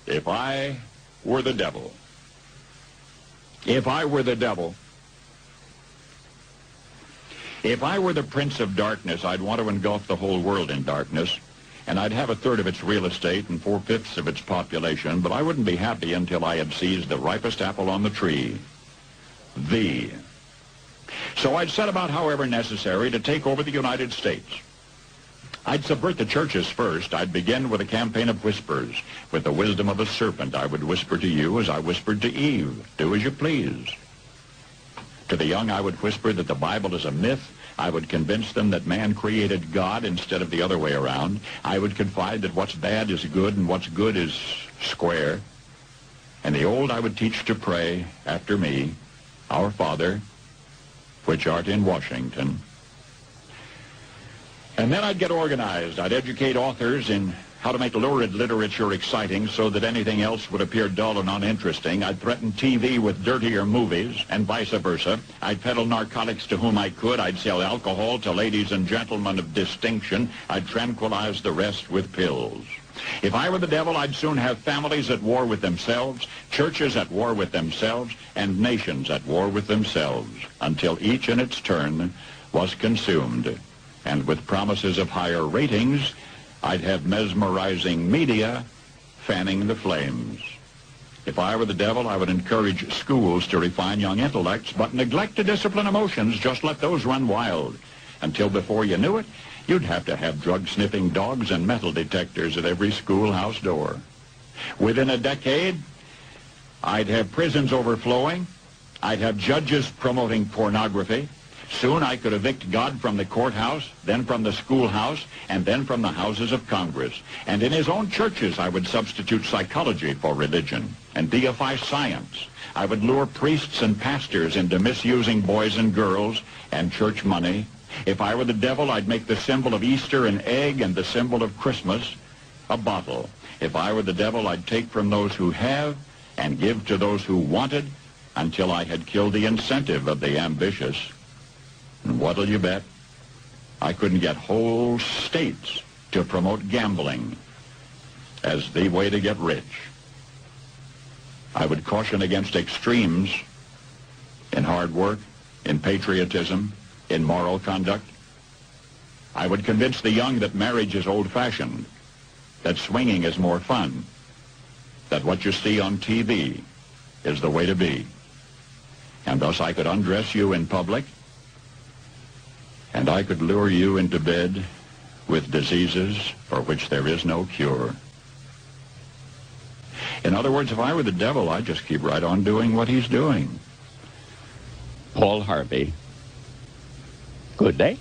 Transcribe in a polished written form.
If I were the devil. If I were the devil. If I were the prince of darkness, I'd want to engulf the whole world in darkness, and I'd have a third of its real estate and 4/5 of its population, but I wouldn't be happy until I had seized the ripest apple on the tree. Thee. So I'd set about, however necessary, to take over the United States. I'd subvert the churches first. I'd begin with a campaign of whispers. With the wisdom of a serpent, I would whisper to you as I whispered to Eve, do as you please. To the young, I would whisper that the Bible is a myth. I would convince them that man created God instead of the other way around. I would confide that what's bad is good and what's good is square. And the old I would teach to pray after me, Our Father, which art in Washington. And then I'd get organized. I'd educate authors in how to make lurid literature exciting so that anything else would appear dull and uninteresting. I'd threaten TV with dirtier movies and vice versa. I'd peddle narcotics to whom I could. I'd sell alcohol to ladies and gentlemen of distinction. I'd tranquilize the rest with pills. If I were the devil, I'd soon have families at war with themselves, churches at war with themselves, and nations at war with themselves, until each in its turn was consumed. And with promises of higher ratings, I'd have mesmerizing media fanning the flames. If I were the devil, I would encourage schools to refine young intellects, but neglect to discipline emotions. Just let those run wild. Until before you knew it, you'd have to have drug-sniffing dogs and metal detectors at every schoolhouse door. Within a decade, I'd have prisons overflowing. I'd have judges promoting pornography. Soon I could evict God from the courthouse, then from the schoolhouse, and then from the houses of Congress. And in his own churches, I would substitute psychology for religion and deify science. I would lure priests and pastors into misusing boys and girls and church money. If I were the devil, I'd make the symbol of Easter an egg and the symbol of Christmas a bottle. If I were the devil, I'd take from those who have and give to those who wanted until I had killed the incentive of the ambitious. And what'll you bet? I couldn't get whole states to promote gambling as the way to get rich. I would caution against extremes in hard work, in patriotism, in moral conduct. I would convince the young that marriage is old-fashioned, that swinging is more fun, that what you see on TV is the way to be. And thus I could undress you in public, and I could lure you into bed with diseases for which there is no cure. In other words, if I were the devil, I'd just keep right on doing what he's doing. Paul Harvey. Good day.